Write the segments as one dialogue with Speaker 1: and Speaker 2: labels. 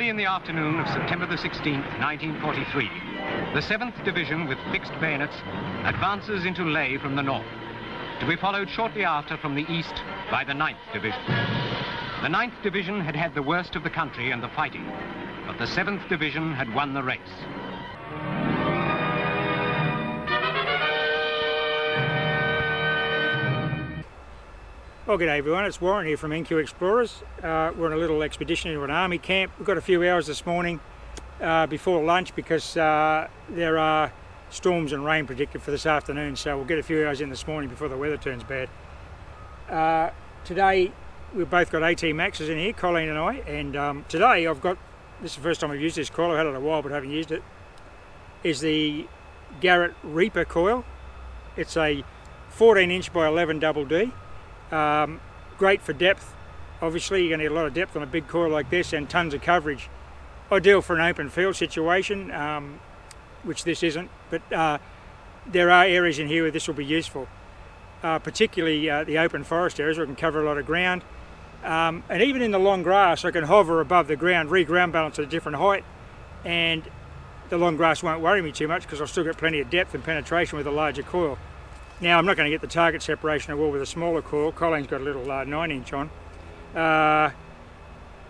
Speaker 1: Early in the afternoon of September the 16th, 1943, the 7th Division, with fixed bayonets, advances into Leh from the north, to be followed shortly after from the east by the 9th Division. The 9th Division had had the worst of the country and the fighting, but the 7th Division had won the race.
Speaker 2: Well, g'day everyone, it's Warren here from NQ Explorers. We're on a little expedition into an army camp. We've got a few hours this morning before lunch because there are storms and rain predicted for this afternoon, so we'll get a few hours in this morning before the weather turns bad. Today we've both got AT Maxes in here, Colleen and I, and today I've got, this is the first time I've used this coil, I've had it a while but haven't used it, is the Garrett Reaper coil. It's a 14 inch by 11 double D. Great for depth. Obviously you're going to get a lot of depth on a big coil like this and tons of coverage. Ideal for an open field situation, which this isn't, but there are areas in here where this will be useful, particularly the open forest areas where it can cover a lot of ground, and even in the long grass I can hover above the ground, re-ground balance at a different height, and the long grass won't worry me too much because I'll still get plenty of depth and penetration with a larger coil. Now I'm not going to get the target separation I will with a smaller coil. Colleen's got a little 9 inch on.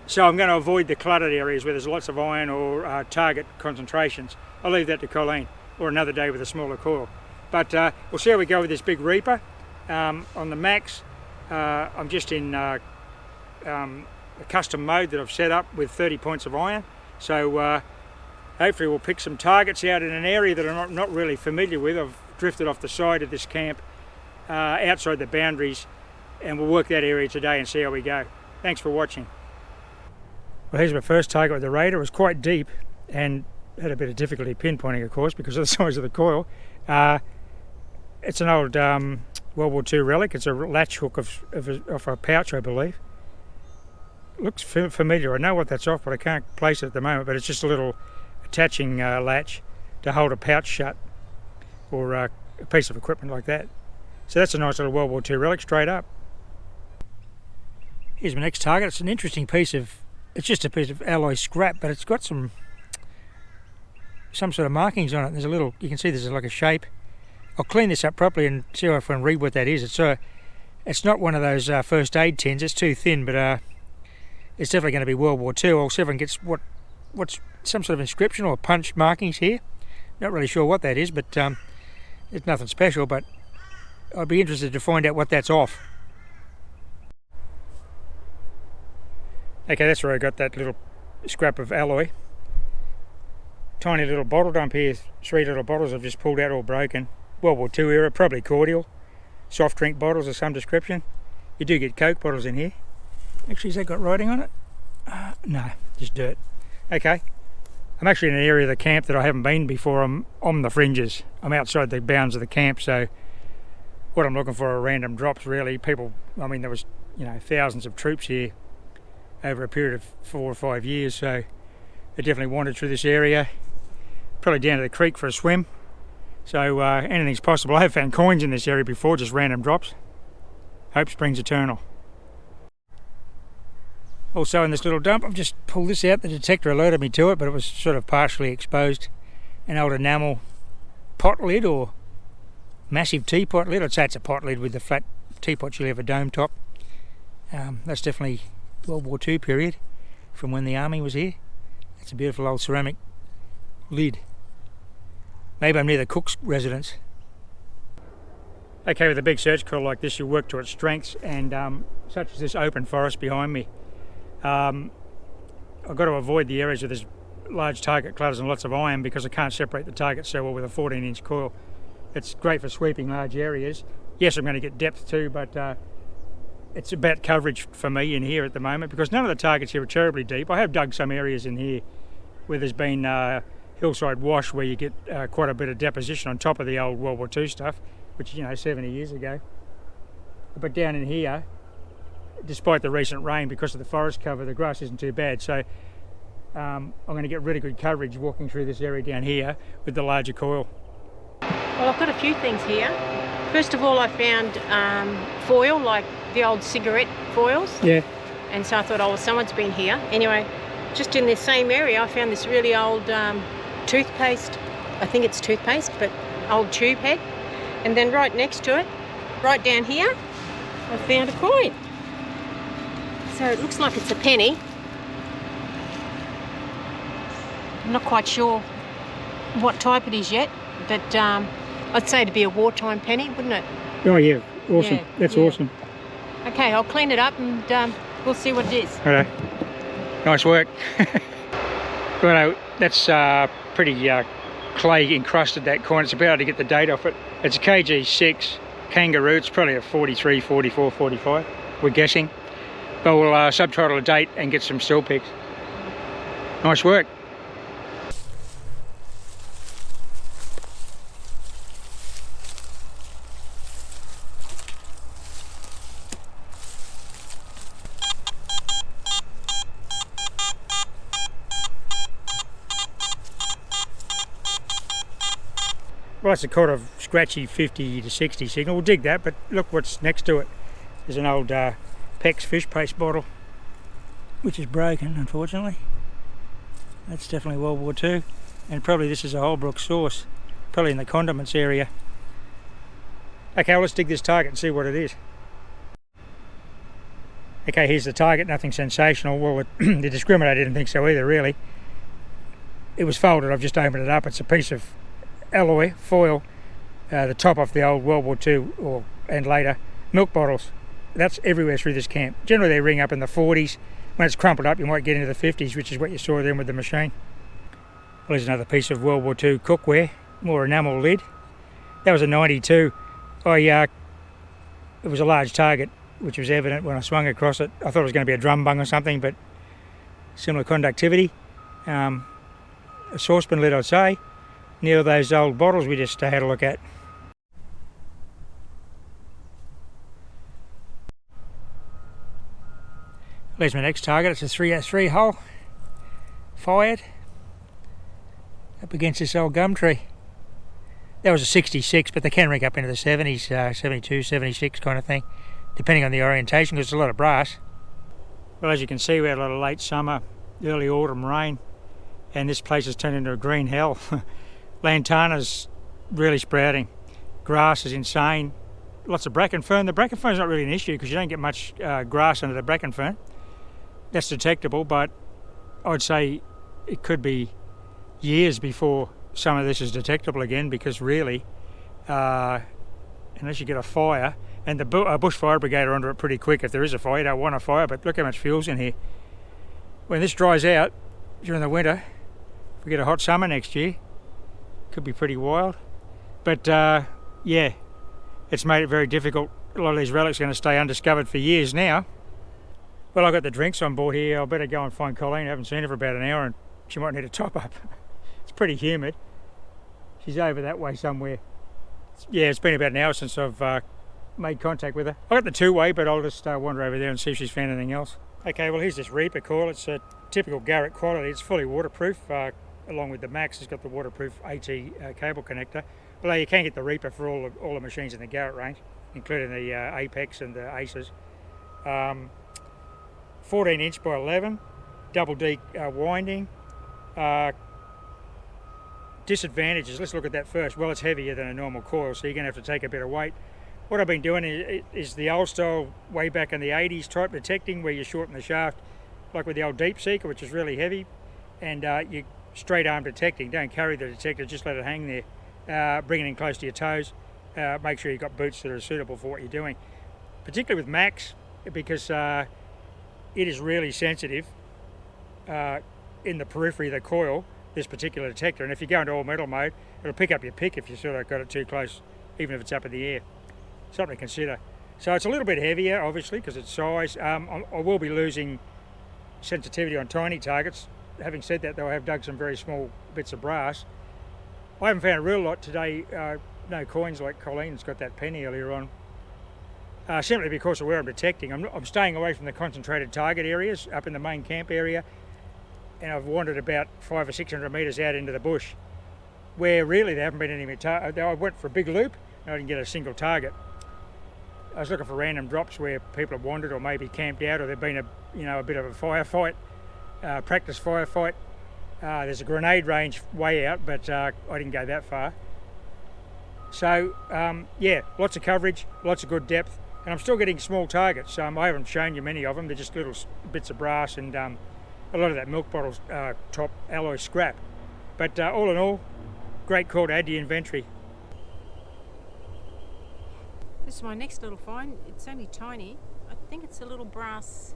Speaker 2: So I'm going to avoid the cluttered areas where there's lots of iron or target concentrations. I'll leave that to Colleen, or another day with a smaller coil. But we'll see how we go with this big Reaper. On the Max, I'm just in a custom mode that I've set up with 30 points of iron. So hopefully we'll pick some targets out in an area that I'm not really familiar with. I've drifted off the side of this camp outside the boundaries, and we'll work that area today and see how we go. Thanks for watching. Well, here's my first target with the Raider. It was quite deep and had a bit of difficulty pinpointing, of course, because of the size of the coil. It's an old World War II Relic. It's a latch hook of a pouch, I believe. Looks familiar. I know what that's off, but I can't place it at the moment, but it's just a little attaching latch to hold a pouch shut, or a piece of equipment like that. So that's a nice little World War II Relic straight up. Here's my next target. It's an interesting piece of, it's just a piece of alloy scrap, but it's got some sort of markings on it. There's a little, you can see there's like a shape. I'll clean this up properly and see if I can read what that is. It's not one of those first aid tins, it's too thin, but it's definitely going to be World War II. I'll see if I can get what's some sort of inscription or punch markings here. Not really sure what that is, but it's nothing special, but I'd be interested to find out what that's off. Okay, that's where I got that little scrap of alloy. Tiny little bottle dump here, 3 little bottles I've just pulled out, all broken. World War II era, probably cordial. Soft drink bottles of some description. You do get Coke bottles in here. Actually, has that got writing on it? No, just dirt. Okay. I'm actually in an area of the camp that I haven't been before. I'm on the fringes. I'm outside the bounds of the camp, so what I'm looking for are random drops, really. People, I mean, there was, thousands of troops here over a period of 4 or 5 years, so they definitely wandered through this area. Probably down to the creek for a swim. So anything's possible. I have found coins in this area before, just random drops. Hope springs eternal. Also in this little dump, I've just pulled this out. The detector alerted me to it, but it was sort of partially exposed. An old enamel pot lid or massive teapot lid. I'd say it's a pot lid with the flat teapot you'll have a dome top. That's definitely World War II period, from when the army was here. It's a beautiful old ceramic lid. Maybe I'm near the cook's residence. Okay, with a big search coil like this, you work to its strengths, and such as this open forest behind me. I've got to avoid the areas where there's large target clutters and lots of iron because I can't separate the target so well with a 14 inch coil. It's great for sweeping large areas. Yes, I'm going to get depth too, but it's about coverage for me in here at the moment because none of the targets here are terribly deep. I have dug some areas in here where there's been hillside wash where you get quite a bit of deposition on top of the old World War II stuff, which 70 years ago. But down in here, despite the recent rain, because of the forest cover, the grass isn't too bad. So I'm going to get really good coverage walking through this area down here with the larger coil.
Speaker 3: Well, I've got a few things here. First of all, I found foil, like the old cigarette foils.
Speaker 2: Yeah.
Speaker 3: And so I thought, oh, well, someone's been here. Anyway, just in this same area, I found this really old toothpaste. I think it's toothpaste, but old tube head. And then right next to it, right down here, I found a coin. So it looks like it's a penny. I'm not quite sure what type it is yet, but I'd say it'd be a wartime penny, wouldn't it?
Speaker 2: Oh yeah, awesome.
Speaker 3: Yeah,
Speaker 2: That's
Speaker 3: yeah.
Speaker 2: awesome.
Speaker 3: Okay, I'll clean it up and we'll see what it is.
Speaker 2: Righto. Nice work. Righto, that's pretty clay encrusted, that coin. It's about to get the date off it. It's a KG6 kangaroo. It's probably a 43, 44, 45, we're guessing. But we'll subtitle the date and get some still pics. Nice work. Well, that's a kind of scratchy 50 to 60 signal. We'll dig that, but look what's next to it. There's an old Peck's fish paste bottle, which is broken, unfortunately. That's definitely World War II. And probably this is a Holbrook sauce, probably in the condiments area. Okay, well, let's dig this target and see what it is. Okay, here's the target, nothing sensational. Well, the discriminator didn't think so either, really. It was folded, I've just opened it up. It's a piece of alloy foil, the top off the old World War II and later milk bottles. That's everywhere through this camp. Generally they ring up in the 40s. When it's crumpled up you might get into the 50s, which is what you saw then with the machine. Well, there's another piece of World War II cookware, more enamel lid. That was a 92. It was a large target, which was evident when I swung across it. I thought it was going to be a drum bung or something, but similar conductivity. A saucepan lid, I'd say. Near those old bottles we just had a look at. There's my next target. It's a 303 hole, fired up against this old gum tree. That was a 66, but they can ring up into the 70s, 72, 76 kind of thing, depending on the orientation, because there's a lot of brass. Well, as you can see, we had a lot of late summer, early autumn rain, and this place has turned into a green hell. Lantana's really sprouting. Grass is insane. Lots of bracken fern. The bracken fern's not really an issue because you don't get much grass under the bracken fern. That's detectable, but I'd say it could be years before some of this is detectable again, because really, unless you get a fire, and the bush fire brigade are onto it pretty quick if there is a fire. You don't want a fire, but look how much fuel's in here. When this dries out during the winter, if we get a hot summer next year, could be pretty wild. But yeah, it's made it very difficult. A lot of these relics are going to stay undiscovered for years now. Well, I've got the drinks on board here. I better go and find Colleen. I haven't seen her for about an hour and she might need a top up. It's pretty humid. She's over that way somewhere. Yeah, it's been about an hour since I've made contact with her. I've got the two-way, but I'll just wander over there and see if she's found anything else. Okay, well, here's this Reaper coil. It's a typical Garrett quality. It's fully waterproof. Along with the Max, it's got the waterproof AT cable connector. Although you can get the Reaper for all the machines in the Garrett range, including the Apex and the Aces. 14 inch by 11, double D winding. Disadvantages, let's look at that first. Well, it's heavier than a normal coil, so you're going to have to take a bit of weight. What I've been doing is the old style, way back in the 80s type detecting, where you shorten the shaft, like with the old Deep Seeker, which is really heavy, and you straight arm detecting. Don't carry the detector, just let it hang there. Bring it in close to your toes. Make sure you've got boots that are suitable for what you're doing. Particularly with Max, because it is really sensitive in the periphery of the coil, this particular detector, and if you go into all metal mode, it'll pick up your pick if you sort of got it too close, even if it's up in the air. Something to consider. So it's a little bit heavier, obviously, because it's size. I will be losing sensitivity on tiny targets. Having said that, though, I have dug some very small bits of brass. I haven't found a real lot today, no coins like Colleen's got that penny earlier on. Simply because of where I'm detecting. I'm staying away from the concentrated target areas up in the main camp area, and I've wandered about 500 or 600 metres out into the bush, where really there haven't been any I went for a big loop and I didn't get a single target. I was looking for random drops where people have wandered or maybe camped out, or there'd been a bit of a firefight practice firefight. There's a grenade range way out, but I didn't go that far. So yeah, lots of coverage, lots of good depth, and I'm still getting small targets. I haven't shown you many of them. They're just little bits of brass and a lot of that milk bottle top alloy scrap. But all in all, great call to add to your inventory.
Speaker 3: This is my next little find. It's only tiny. I think it's a little brass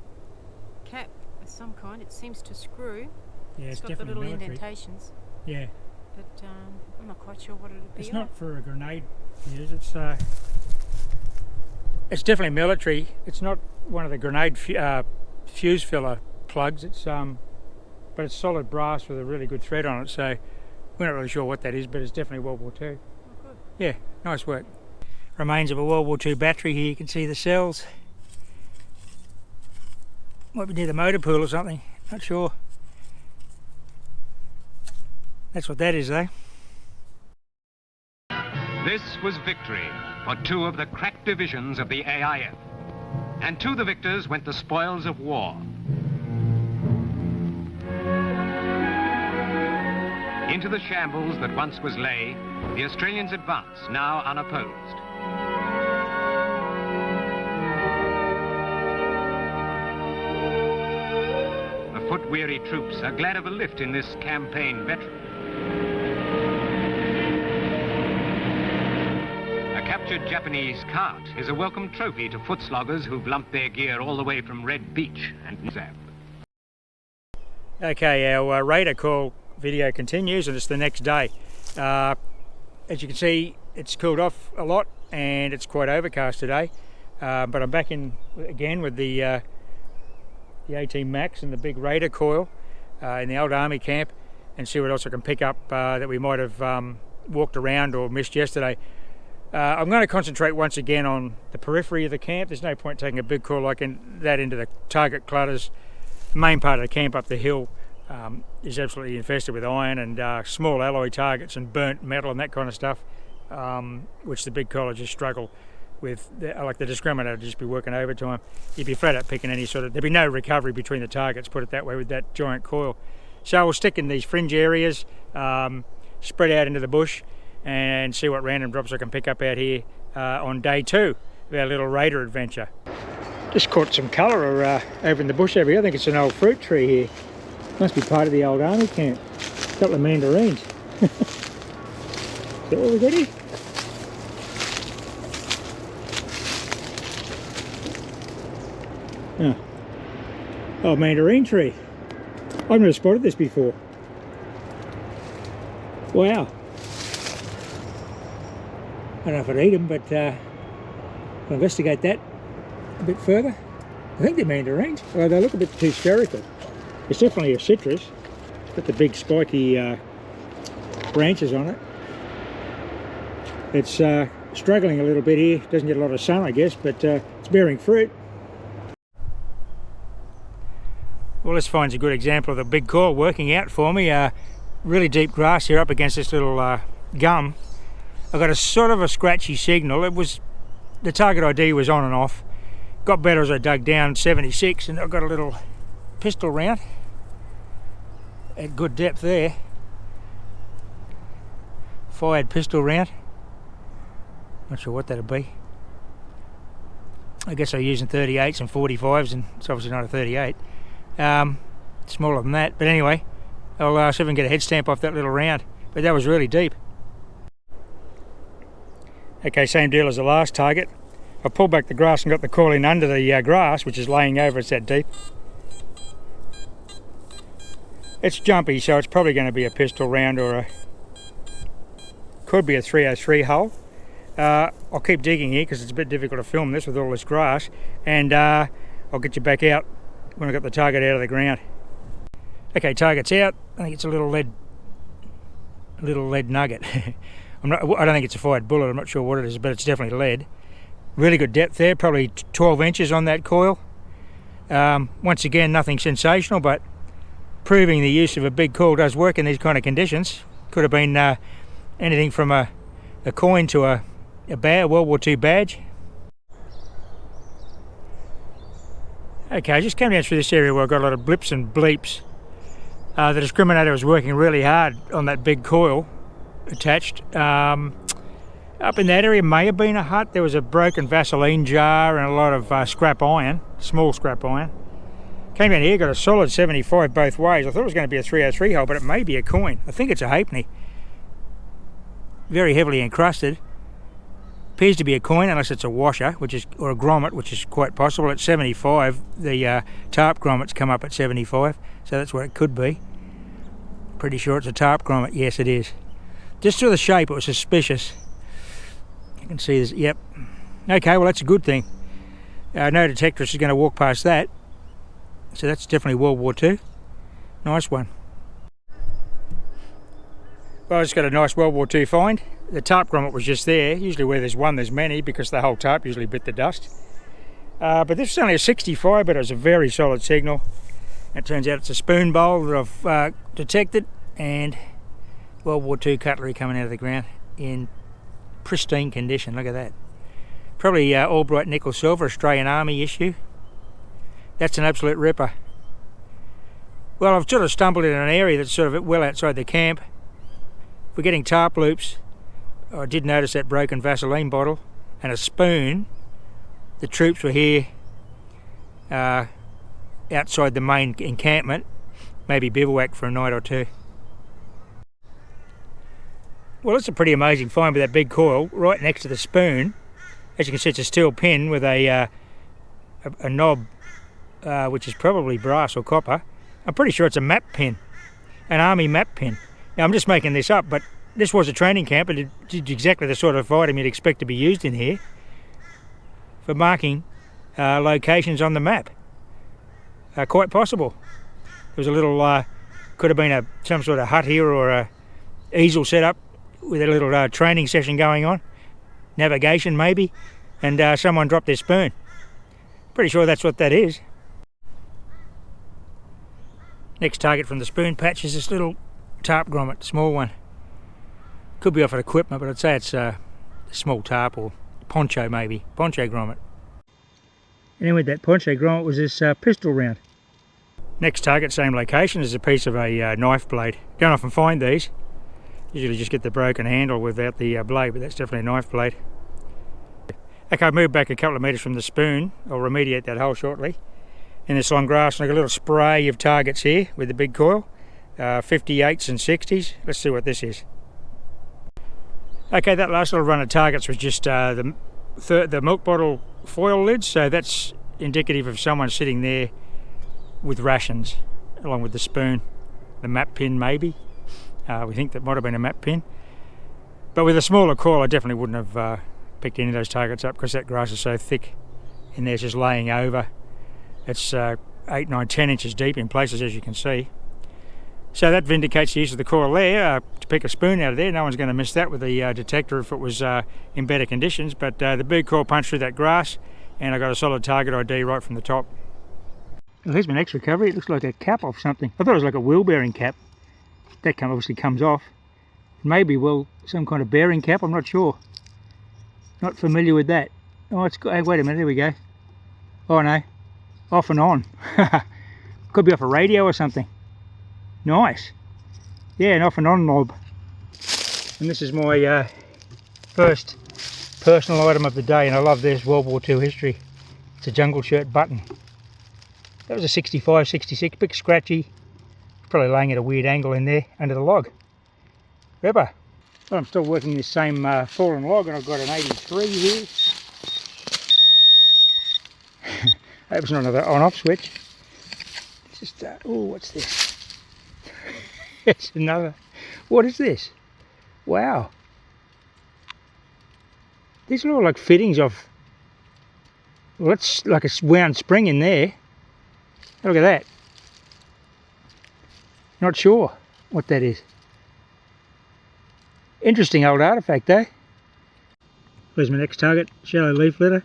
Speaker 3: cap of some kind. It seems to screw.
Speaker 2: Yeah, it's
Speaker 3: got the
Speaker 2: definitely
Speaker 3: little
Speaker 2: military.
Speaker 3: indentations.
Speaker 2: Yeah.
Speaker 3: But I'm not quite sure what it'd be.
Speaker 2: It's not for a grenade fuse. It's definitely military. It's not one of the grenade fuse filler plugs. It's but it's solid brass with a really good thread on it. So we're not really sure what that is, but it's definitely World War II.
Speaker 3: Oh, good.
Speaker 2: Yeah, nice work. Remains of a World War II battery here. You can see the cells. Might be near the motor pool or something. Not sure. That's what that is, though.
Speaker 1: This was victory for two of the crack divisions of the AIF. And to the victors went the spoils of war. Into the shambles that once was Ley, the Australians advance, now unopposed. The foot-weary troops are glad of a lift in this campaign veteran. A captured Japanese cart is a welcome trophy to foot sloggers who've lumped their gear all the way from Red Beach and Nizab.
Speaker 2: Okay, our radar call video continues, and it's the next day. As you can see, it's cooled off a lot and it's quite overcast today, but I'm back in again with the 18 Max and the big radar coil in the old army camp, and see what else I can pick up that we might have walked around or missed yesterday. I'm going to concentrate once again on the periphery of the camp. There's no point taking a big call like that into the target clutters. The main part of the camp up the hill is absolutely infested with iron and small alloy targets and burnt metal and that kind of stuff, which the big colleges struggle with. Like the discriminator would just be working overtime. You'd be flat out picking any sort of, there'd be no recovery between the targets, put it that way, with that giant coil. So we'll stick in these fringe areas, spread out into the bush, and see what random drops I can pick up out here on day 2 of our little radar adventure. Just caught some colour over in the bush over here. I think it's an old fruit tree here. Must be part of the old army camp. A couple of mandarins. Is that what we got here? Oh, mandarin tree. I've never spotted this before. Wow. I don't know if I'd eat them, but I'll investigate that a bit further. I think they're mandarins, although they look a bit too spherical. It's definitely a citrus. It's got the big spiky branches on it. It's struggling a little bit here. Doesn't get a lot of sun, I guess, but it's bearing fruit. Well, this finds a good example of the big coil working out for me. Really deep grass here up against this little gum. I got a sort of a scratchy signal. It was, the target ID was on and off. Got better as I dug down, 76, and I've got a little pistol round at good depth there. Fired pistol round. Not sure what that'll be. I guess I'm using 38s and 45s, and it's obviously not a 38. Smaller than that, but anyway, I'll see if I can get a head stamp off that little round. But that was really deep. Okay, same deal as the last target. I pulled back the grass and got the coil in under the grass, which is laying over, it's that deep. It's jumpy, so it's probably going to be a pistol round or could be a 303 hole. I'll keep digging here because it's a bit difficult to film this with all this grass, and I'll get you back out when I got the target out of the ground. Okay, target's out. I think it's a little lead nugget. I don't think it's a fired bullet, I'm not sure what it is, but it's definitely lead. Really good depth there, probably 12 inches on that coil. Once again, nothing sensational, but proving the use of a big coil does work in these kind of conditions. Could have been anything from a coin to a World War II badge. Okay, I just came down through this area where I've got a lot of blips and bleeps The discriminator was working really hard on that big coil attached. Up in that area may have been a hut. There was a broken Vaseline jar and a lot of scrap iron, small scrap iron. Came down here, got a solid 75 both ways. I thought it was going to be a 303 hole, but it may be a coin. I think it's a halfpenny. Very heavily encrusted. Appears to be a coin unless it's a washer, or a grommet, which is quite possible. At 75, the tarp grommets come up at 75, so that's what it could be. Pretty sure it's a tarp grommet. Yes, it is. Just to the shape, it was suspicious. You can see this. Yep. Okay, well that's a good thing. No detectorist is going to walk past that. So that's definitely World War II. Nice one. Well, I just got a nice World War II find. The tarp grommet was just there. Usually where there's one, there's many, because the whole tarp usually bit the dust. But this was only a 65, but it was a very solid signal. It turns out it's a spoon bowl that I've detected, and World War II cutlery coming out of the ground in pristine condition. Look at that. Probably Albright nickel silver, Australian Army issue. That's an absolute ripper. Well, I've sort of stumbled in an area that's sort of well outside the camp. We're getting tarp loops. I did notice that broken Vaseline bottle and a spoon. The troops were here outside the main encampment, maybe bivouac for a night or two. Well, it's a pretty amazing find with that big coil right next to the spoon. As you can see, it's a steel pin with a knob, which is probably brass or copper. I'm pretty sure it's a map pin, an army map pin. Now, I'm just making this up, but this was a training camp, and it did exactly the sort of item you'd expect to be used in here for marking locations on the map. Quite possible. There was a little, could have been some sort of hut here, or a easel set up with a little training session going on. Navigation maybe, and someone dropped their spoon. Pretty sure that's what that is. Next target from the spoon patch is this little tarp grommet, small one. Could be off at equipment, but I'd say it's a small tarp, or poncho maybe, poncho grommet. And then with that poncho grommet was this pistol round. Next target, same location, is a piece of a knife blade. Don't often find these. Usually just get the broken handle without the blade, but that's definitely a knife blade. Okay, I've moved back a couple of metres from the spoon. I'll remediate that hole shortly. In this long grass, and I've got a little spray of targets here with the big coil. 58s and 60s. Let's see what this is. Okay, that last little run of targets was just the milk bottle foil lids, so that's indicative of someone sitting there with rations, along with the spoon. The map pin maybe. We think that might have been a map pin. But with a smaller coil, I definitely wouldn't have picked any of those targets up, because that grass is so thick and there's just laying over. It's 8, 9, 10 inches deep in places, as you can see. So that vindicates the use of the coil there. To pick a spoon out of there, no one's going to miss that with the detector if it was in better conditions. But the big coil punched through that grass, and I got a solid target ID right from the top. Well, here's my next recovery. It looks like a cap off something. I thought it was like a wheel bearing cap. That obviously comes off. Maybe, well, some kind of bearing cap, I'm not sure. Not familiar with that. Oh, it's got, hey, wait a minute, here we go. Oh no, off and on. Could be off a radio or something. Nice. Yeah, an off and on knob. And this is my first personal item of the day, and I love this World War II history. It's a jungle shirt button. That was a 65, 66, bit scratchy. Probably laying at a weird angle in there under the log. Ripper. Well, I'm still working this same fallen log, and I've got an 83 here. That was not another on-off switch. It's just, oh, what's this? It's another. What is this? Wow. These are all like fittings of. Well, it's like a wound spring in there. Look at that. Not sure what that is. Interesting old artefact though. Where's my next target? Shallow leaf litter.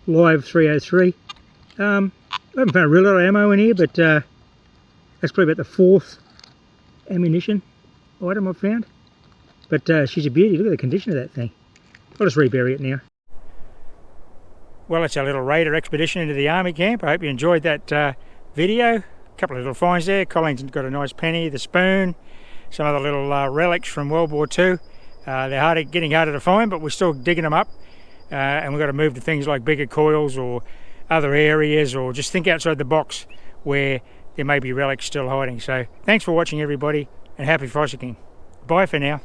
Speaker 2: Live 303. I haven't found a real lot of ammo in here, but that's probably about the 4th ammunition item I've found. But she's a beauty. Look at the condition of that thing. I'll just rebury it now. Well, it's our little raider expedition into the army camp. I hope you enjoyed that video. couple of little finds there. Colleen's got a nice penny, the spoon, some other little relics from World War II. They're getting harder to find, but we're still digging them up. And we've got to move to things like bigger coils or other areas, or just think outside the box where there may be relics still hiding. So thanks for watching, everybody, and happy fossicking. Bye for now.